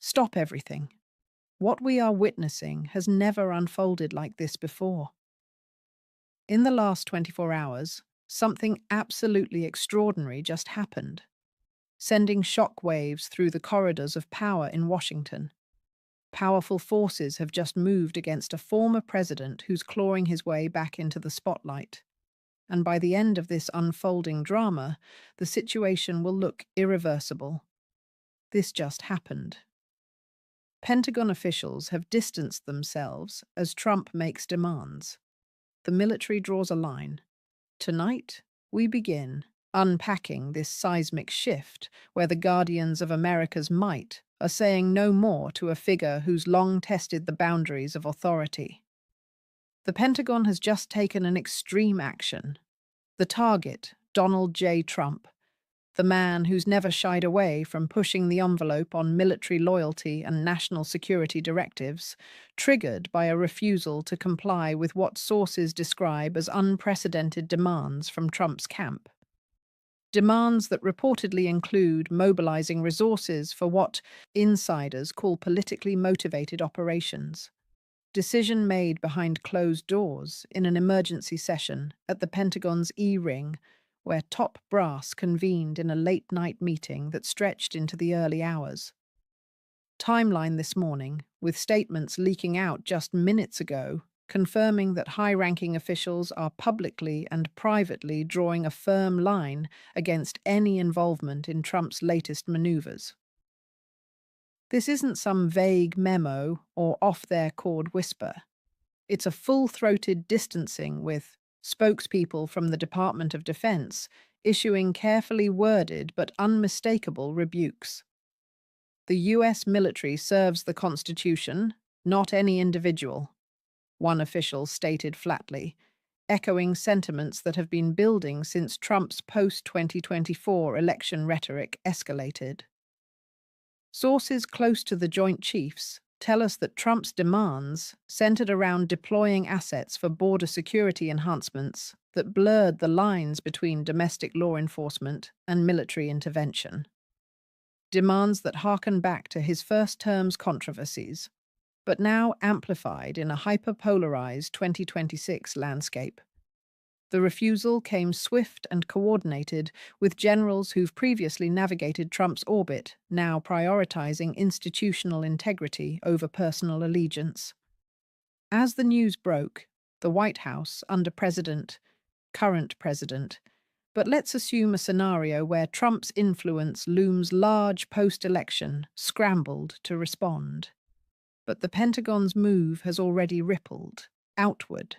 Stop everything. What we are witnessing has never unfolded like this before. In the last 24 hours, something absolutely extraordinary just happened, sending shock waves through the corridors of power in Washington. Powerful forces have just moved against a former president who's clawing his way back into the spotlight. And by the end of this unfolding drama, the situation will look irreversible. This just happened. Pentagon officials have distanced themselves as Trump makes demands. The military draws a line. Tonight, we begin unpacking this seismic shift where the guardians of America's might are saying no more to a figure who's long tested the boundaries of authority. The Pentagon has just taken an extreme action. The target, Donald J. Trump, the man who's never shied away from pushing the envelope on military loyalty and national security directives, triggered by a refusal to comply with what sources describe as unprecedented demands from Trump's camp. Demands that reportedly include mobilizing resources for what insiders call politically motivated operations. Decision made behind closed doors in an emergency session at the Pentagon's E-Ring, where top brass convened in a late-night meeting that stretched into the early hours. Timeline this morning, with statements leaking out just minutes ago, confirming that high-ranking officials are publicly and privately drawing a firm line against any involvement in Trump's latest maneuvers. This isn't some vague memo or off-their-chord whisper. It's a full-throated distancing with spokespeople from the Department of Defense issuing carefully worded but unmistakable rebukes. The U.S. military serves the Constitution, not any individual, one official stated flatly, echoing sentiments that have been building since Trump's post-2024 election rhetoric escalated. Sources close to the Joint Chiefs tell us that Trump's demands centered around deploying assets for border security enhancements that blurred the lines between domestic law enforcement and military intervention. Demands that harken back to his first term's controversies, but now amplified in a hyper-polarized 2026 landscape. The refusal came swift and coordinated, with generals who've previously navigated Trump's orbit now prioritizing institutional integrity over personal allegiance. As the news broke, the White House, under current president, but let's assume a scenario where Trump's influence looms large post-election, scrambled to respond. But the Pentagon's move has already rippled outward.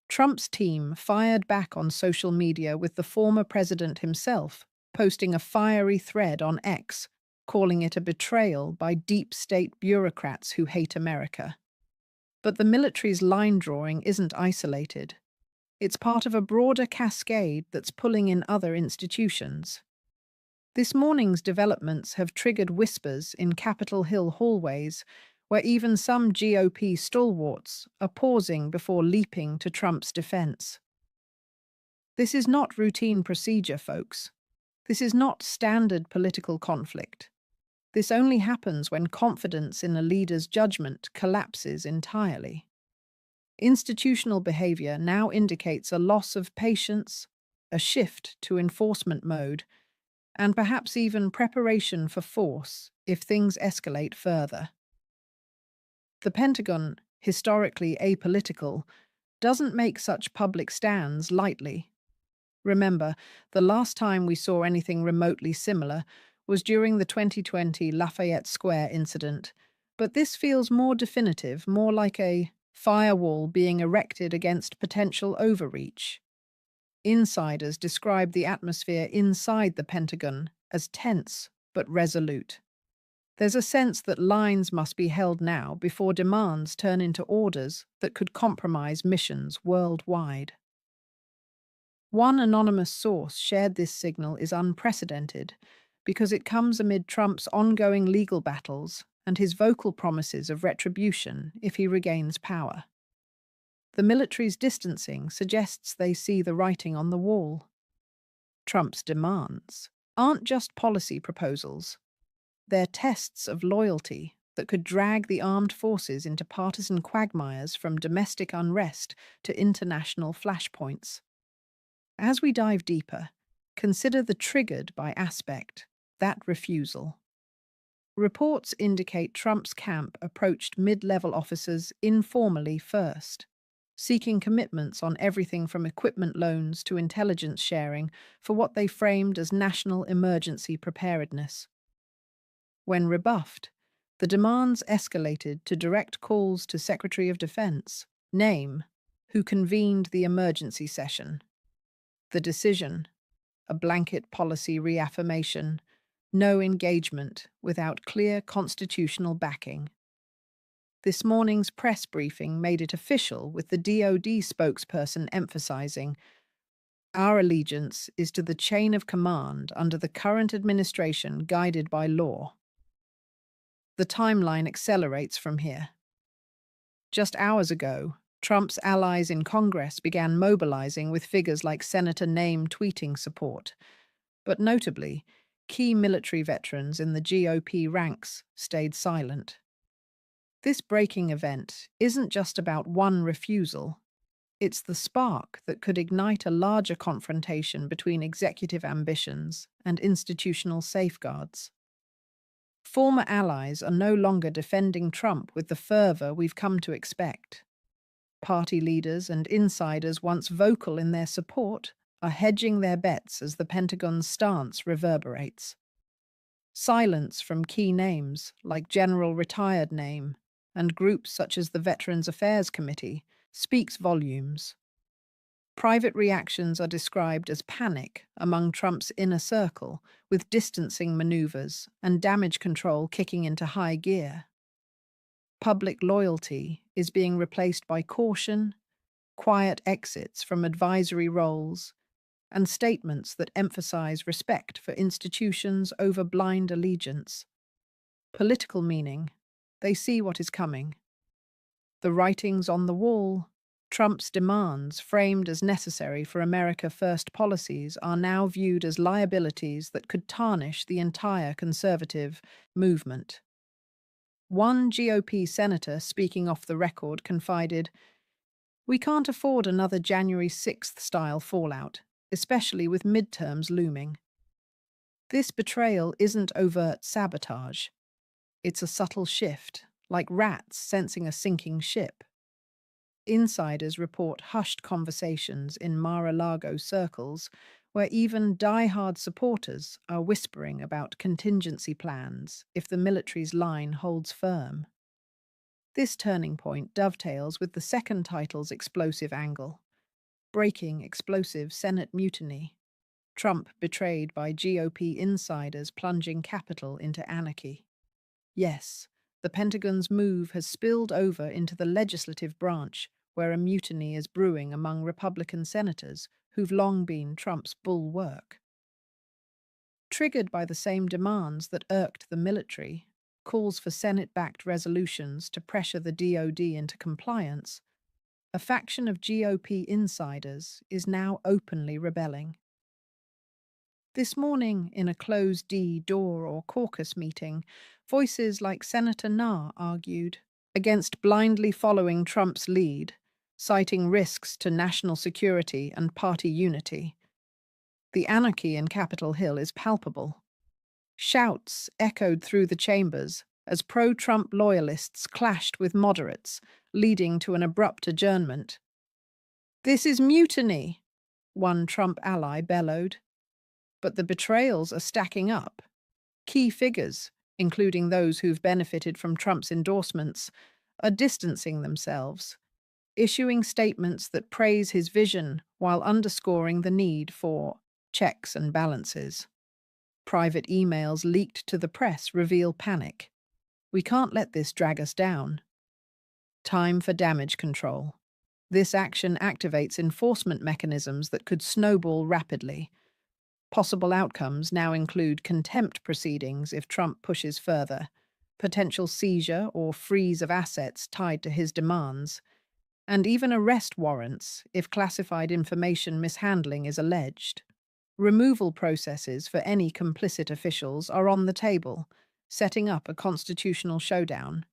Trump's team fired back on social media with the former president himself posting a fiery thread on X, calling it a betrayal by deep state bureaucrats who hate America. But the military's line drawing isn't isolated. It's part of a broader cascade that's pulling in other institutions. This morning's developments have triggered whispers in Capitol Hill hallways where even some GOP stalwarts are pausing before leaping to Trump's defense. This is not routine procedure, folks. This is not standard political conflict. This only happens when confidence in a leader's judgment collapses entirely. Institutional behavior now indicates a loss of patience, a shift to enforcement mode, and perhaps even preparation for force if things escalate further. The Pentagon, historically apolitical, doesn't make such public stands lightly. Remember, the last time we saw anything remotely similar was during the 2020 Lafayette Square incident, but this feels more definitive, more like a firewall being erected against potential overreach. Insiders describe the atmosphere inside the Pentagon as tense but resolute. There's a sense that lines must be held now before demands turn into orders that could compromise missions worldwide. One anonymous source shared this signal is unprecedented because it comes amid Trump's ongoing legal battles and his vocal promises of retribution if he regains power. The military's distancing suggests they see the writing on the wall. Trump's demands aren't just policy proposals. They're tests of loyalty that could drag the armed forces into partisan quagmires from domestic unrest to international flashpoints. As we dive deeper, consider the triggered by aspect, that refusal. Reports indicate Trump's camp approached mid-level officers informally first, seeking commitments on everything from equipment loans to intelligence sharing for what they framed as national emergency preparedness. When rebuffed, the demands escalated to direct calls to Secretary of Defense, name, who convened the emergency session. The decision, a blanket policy reaffirmation, no engagement without clear constitutional backing. This morning's press briefing made it official, with the DoD spokesperson emphasizing, "Our allegiance is to the chain of command under the current administration guided by law." The timeline accelerates from here. Just hours ago, Trump's allies in Congress began mobilizing, with figures like Senator Name tweeting support. But notably, key military veterans in the GOP ranks stayed silent. This breaking event isn't just about one refusal. It's the spark that could ignite a larger confrontation between executive ambitions and institutional safeguards. Former allies are no longer defending Trump with the fervor we've come to expect. Party leaders and insiders once vocal in their support are hedging their bets as the Pentagon's stance reverberates. Silence from key names like General Retired Name and groups such as the Veterans Affairs Committee speaks volumes. Private reactions are described as panic among Trump's inner circle, with distancing maneuvers and damage control kicking into high gear. Public loyalty is being replaced by caution, quiet exits from advisory roles, and statements that emphasize respect for institutions over blind allegiance. Political meaning: they see what is coming. The writings on the wall: Trump's demands, framed as necessary for America First policies, are now viewed as liabilities that could tarnish the entire conservative movement. One GOP senator, speaking off the record, confided, "We can't afford another January 6th-style fallout, especially with midterms looming." This betrayal isn't overt sabotage. It's a subtle shift, like rats sensing a sinking ship. Insiders report hushed conversations in Mar-a-Lago circles, where even die-hard supporters are whispering about contingency plans if the military's line holds firm. This turning point dovetails with the second title's explosive angle: breaking explosive Senate mutiny. Trump betrayed by GOP insiders, plunging Capitol into anarchy. Yes, the Pentagon's move has spilled over into the legislative branch, where a mutiny is brewing among Republican senators who've long been Trump's bulwark. Triggered by the same demands that irked the military, calls for Senate-backed resolutions to pressure the DoD into compliance, a faction of GOP insiders is now openly rebelling. This morning, in a closed-D door or caucus meeting, voices like Senator Nah argued against blindly following Trump's lead, citing risks to national security and party unity. The anarchy in Capitol Hill is palpable. Shouts echoed through the chambers as pro-Trump loyalists clashed with moderates, leading to an abrupt adjournment. "This is mutiny," one Trump ally bellowed. But the betrayals are stacking up. Key figures, including those who've benefited from Trump's endorsements, are distancing themselves, issuing statements that praise his vision while underscoring the need for checks and balances. Private emails leaked to the press reveal panic. "We can't let this drag us down." Time for damage control. This action activates enforcement mechanisms that could snowball rapidly. Possible outcomes now include contempt proceedings if Trump pushes further, potential seizure or freeze of assets tied to his demands, and even arrest warrants if classified information mishandling is alleged. Removal processes for any complicit officials are on the table, setting up a constitutional showdown.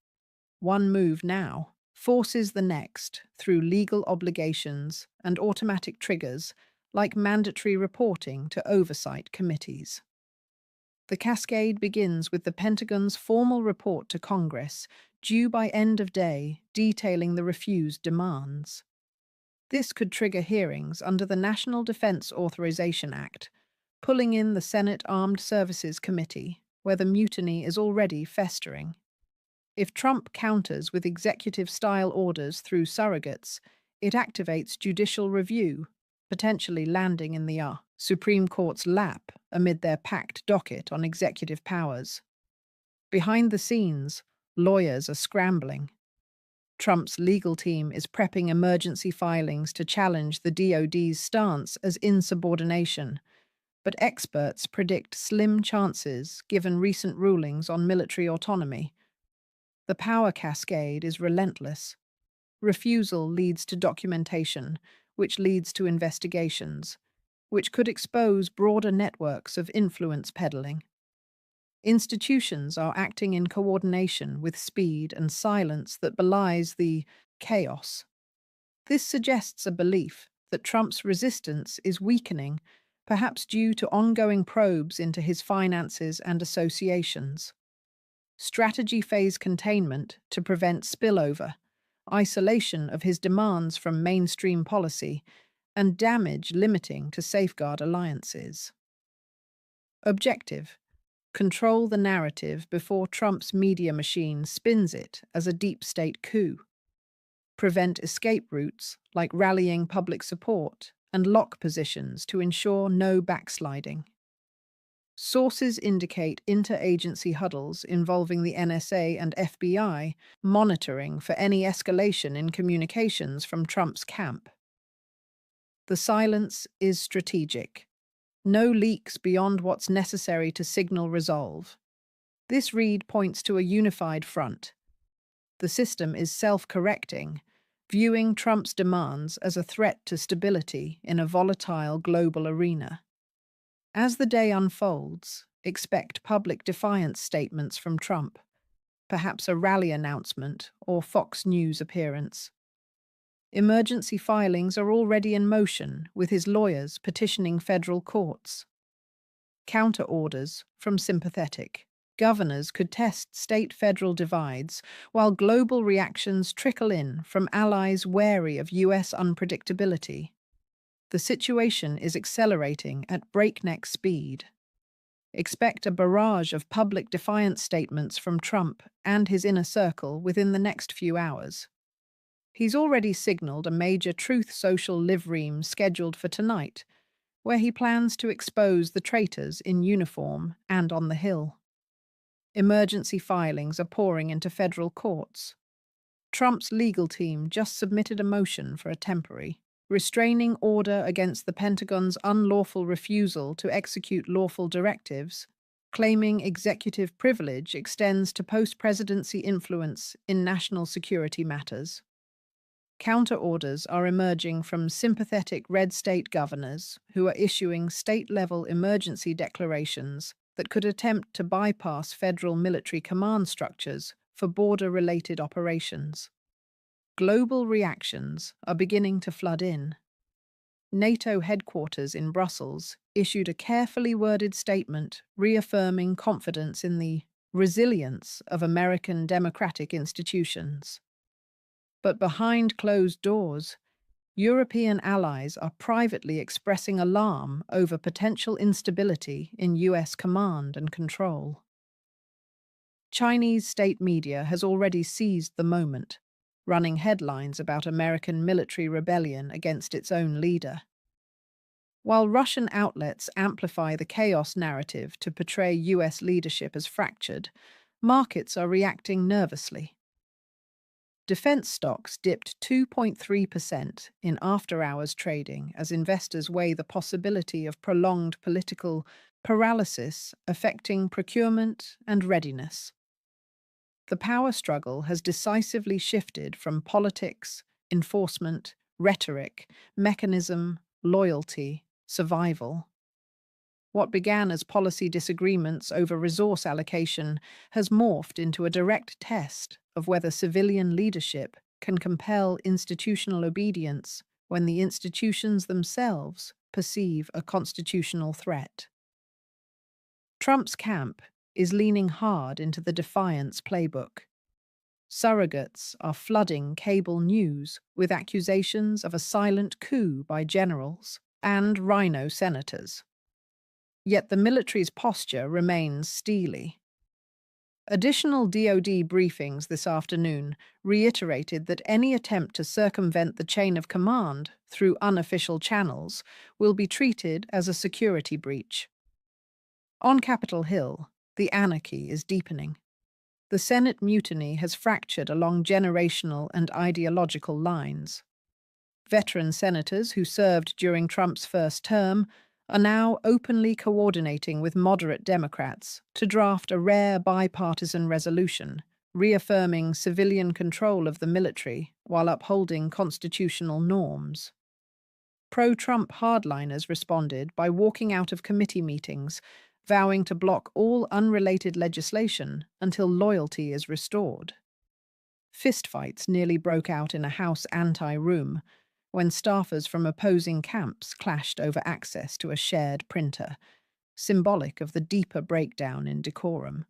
One move now forces the next through legal obligations and automatic triggers like mandatory reporting to oversight committees. The cascade begins with the Pentagon's formal report to Congress, due by end of day, detailing the refused demands. This could trigger hearings under the National Defense Authorization Act, pulling in the Senate Armed Services Committee, where the mutiny is already festering. If Trump counters with executive-style orders through surrogates, it activates judicial review, potentially landing in the Supreme Court's lap amid their packed docket on executive powers. Behind the scenes, lawyers are scrambling. Trump's legal team is prepping emergency filings to challenge the DoD's stance as insubordination, but experts predict slim chances given recent rulings on military autonomy. The power cascade is relentless. Refusal leads to documentation, which leads to investigations, which could expose broader networks of influence peddling. Institutions are acting in coordination with speed and silence that belies the chaos. This suggests a belief that Trump's resistance is weakening, perhaps due to ongoing probes into his finances and associations. Strategy phase containment to prevent spillover, isolation of his demands from mainstream policy, and damage limiting to safeguard alliances. Objective: control the narrative before Trump's media machine spins it as a deep state coup. Prevent escape routes like rallying public support and lock positions to ensure no backsliding. Sources indicate interagency huddles involving the NSA and FBI monitoring for any escalation in communications from Trump's camp. The silence is strategic. No leaks beyond what's necessary to signal resolve. This read points to a unified front. The system is self-correcting, viewing Trump's demands as a threat to stability in a volatile global arena. As the day unfolds, expect public defiance statements from Trump, perhaps a rally announcement or Fox News appearance. Emergency filings are already in motion, with his lawyers petitioning federal courts. Counter orders from sympathetic governors could test state-federal divides, while global reactions trickle in from allies wary of U.S. unpredictability. The situation is accelerating at breakneck speed. Expect a barrage of public defiance statements from Trump and his inner circle within the next few hours. He's already signaled a major Truth Social live ream scheduled for tonight, where he plans to expose the traitors in uniform and on the Hill. Emergency filings are pouring into federal courts. Trump's legal team just submitted a motion for a temporary restraining order against the Pentagon's unlawful refusal to execute lawful directives, claiming executive privilege extends to post-presidency influence in national security matters. Counter-orders are emerging from sympathetic red state governors who are issuing state-level emergency declarations that could attempt to bypass federal military command structures for border-related operations. Global reactions are beginning to flood in. NATO headquarters in Brussels issued a carefully worded statement reaffirming confidence in the resilience of American democratic institutions. But behind closed doors, European allies are privately expressing alarm over potential instability in U.S. command and control. Chinese state media has already seized the moment, running headlines about American military rebellion against its own leader. While Russian outlets amplify the chaos narrative to portray U.S. leadership as fractured, markets are reacting nervously. Defense stocks dipped 2.3% in after-hours trading as investors weigh the possibility of prolonged political paralysis affecting procurement and readiness. The power struggle has decisively shifted from politics, enforcement, rhetoric, mechanism, loyalty, survival. What began as policy disagreements over resource allocation has morphed into a direct test of whether civilian leadership can compel institutional obedience when the institutions themselves perceive a constitutional threat. Trump's camp is leaning hard into the defiance playbook. Surrogates are flooding cable news with accusations of a silent coup by generals and rhino senators. Yet the military's posture remains steely. Additional DoD briefings this afternoon reiterated that any attempt to circumvent the chain of command through unofficial channels will be treated as a security breach. On Capitol Hill, the anarchy is deepening. The Senate mutiny has fractured along generational and ideological lines. Veteran senators who served during Trump's first term are now openly coordinating with moderate Democrats to draft a rare bipartisan resolution, reaffirming civilian control of the military while upholding constitutional norms. Pro-Trump hardliners responded by walking out of committee meetings, vowing to block all unrelated legislation until loyalty is restored. Fistfights nearly broke out in a House anti-room when staffers from opposing camps clashed over access to a shared printer, symbolic of the deeper breakdown in decorum.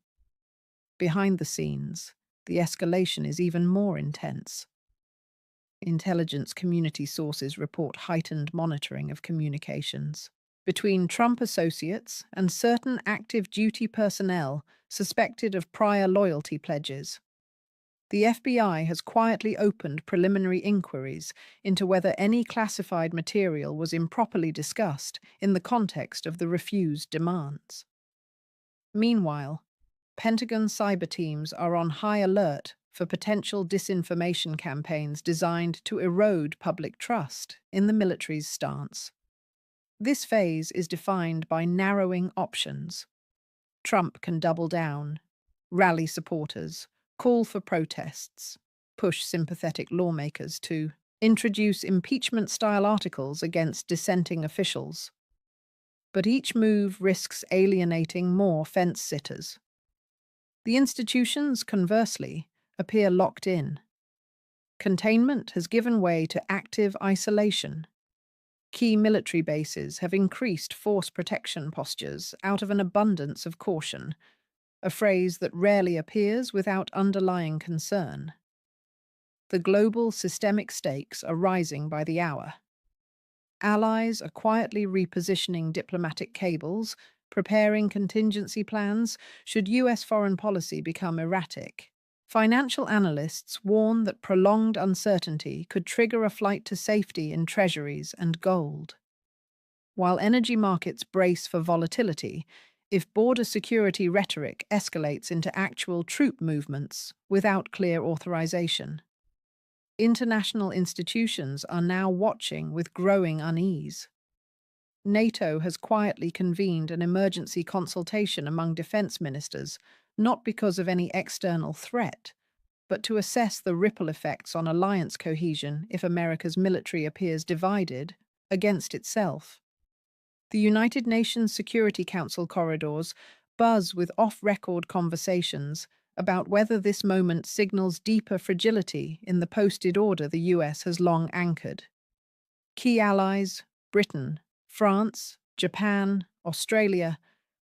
Behind the scenes, the escalation is even more intense. Intelligence community sources report heightened monitoring of communications between Trump associates and certain active duty personnel suspected of prior loyalty pledges. The FBI has quietly opened preliminary inquiries into whether any classified material was improperly discussed in the context of the refused demands. Meanwhile, Pentagon cyber teams are on high alert for potential disinformation campaigns designed to erode public trust in the military's stance. This phase is defined by narrowing options. Trump can double down, rally supporters, call for protests, push sympathetic lawmakers to introduce impeachment-style articles against dissenting officials. But each move risks alienating more fence-sitters. The institutions, conversely, appear locked in. Containment has given way to active isolation. Key military bases have increased force protection postures out of an abundance of caution, a phrase that rarely appears without underlying concern. The global systemic stakes are rising by the hour. Allies are quietly repositioning diplomatic cables, preparing contingency plans should US foreign policy become erratic. Financial analysts warn that prolonged uncertainty could trigger a flight to safety in treasuries and gold. While energy markets brace for volatility, if border security rhetoric escalates into actual troop movements without clear authorization. International institutions are now watching with growing unease. NATO has quietly convened an emergency consultation among defense ministers, not because of any external threat, but to assess the ripple effects on alliance cohesion if America's military appears divided against itself. The United Nations Security Council corridors buzz with off-record conversations about whether this moment signals deeper fragility in the posted order the US has long anchored. Key allies, Britain, France, Japan, Australia,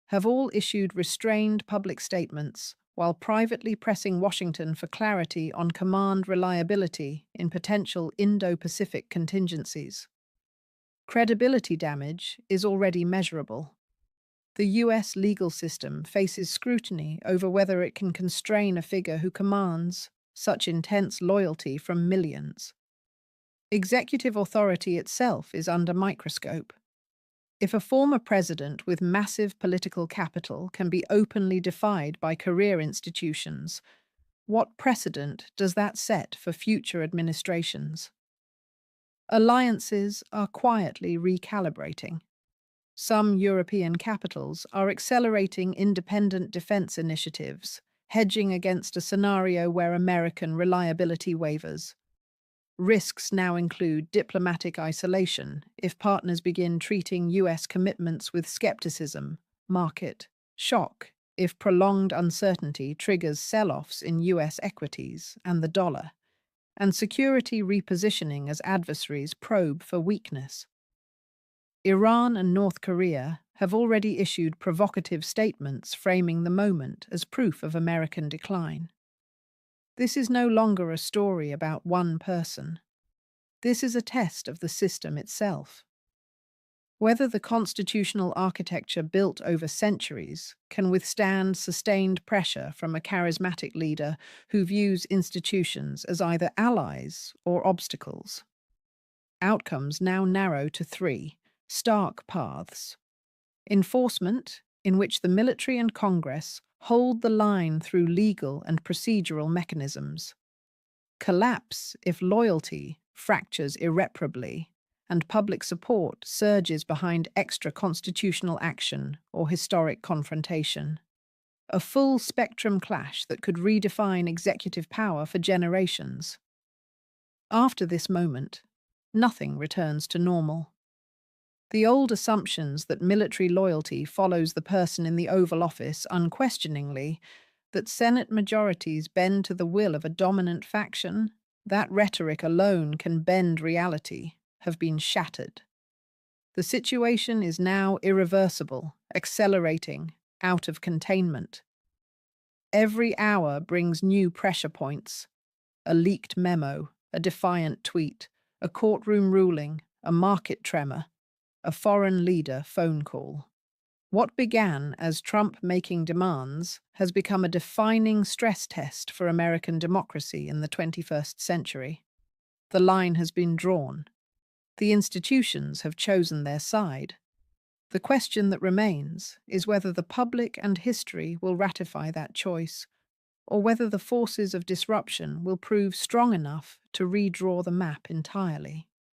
have all issued restrained public statements while privately pressing Washington for clarity on command reliability in potential Indo-Pacific contingencies. Credibility damage is already measurable. The US legal system faces scrutiny over whether it can constrain a figure who commands such intense loyalty from millions. Executive authority itself is under microscope. If a former president with massive political capital can be openly defied by career institutions, what precedent does that set for future administrations? Alliances are quietly recalibrating. Some European capitals are accelerating independent defense initiatives, hedging against a scenario where American reliability wavers. Risks now include diplomatic isolation if partners begin treating US commitments with skepticism, market shock if prolonged uncertainty triggers sell-offs in US equities and the dollar, and security repositioning as adversaries probe for weakness. Iran and North Korea have already issued provocative statements framing the moment as proof of American decline. This is no longer a story about one person. This is a test of the system itself. Whether the constitutional architecture built over centuries can withstand sustained pressure from a charismatic leader who views institutions as either allies or obstacles. Outcomes now narrow to three stark paths. Enforcement, in which the military and Congress hold the line through legal and procedural mechanisms. Collapse if loyalty fractures irreparably and public support surges behind extra-constitutional action or historic confrontation. A full-spectrum clash that could redefine executive power for generations. After this moment, nothing returns to normal. The old assumptions that military loyalty follows the person in the Oval Office unquestioningly, that Senate majorities bend to the will of a dominant faction, that rhetoric alone can bend reality, have been shattered. The situation is now irreversible, accelerating, out of containment. Every hour brings new pressure points. A leaked memo, a defiant tweet, a courtroom ruling, a market tremor, a foreign leader phone call. What began as Trump making demands has become a defining stress test for American democracy in the 21st century. The line has been drawn. The institutions have chosen their side. The question that remains is whether the public and history will ratify that choice, or whether the forces of disruption will prove strong enough to redraw the map entirely.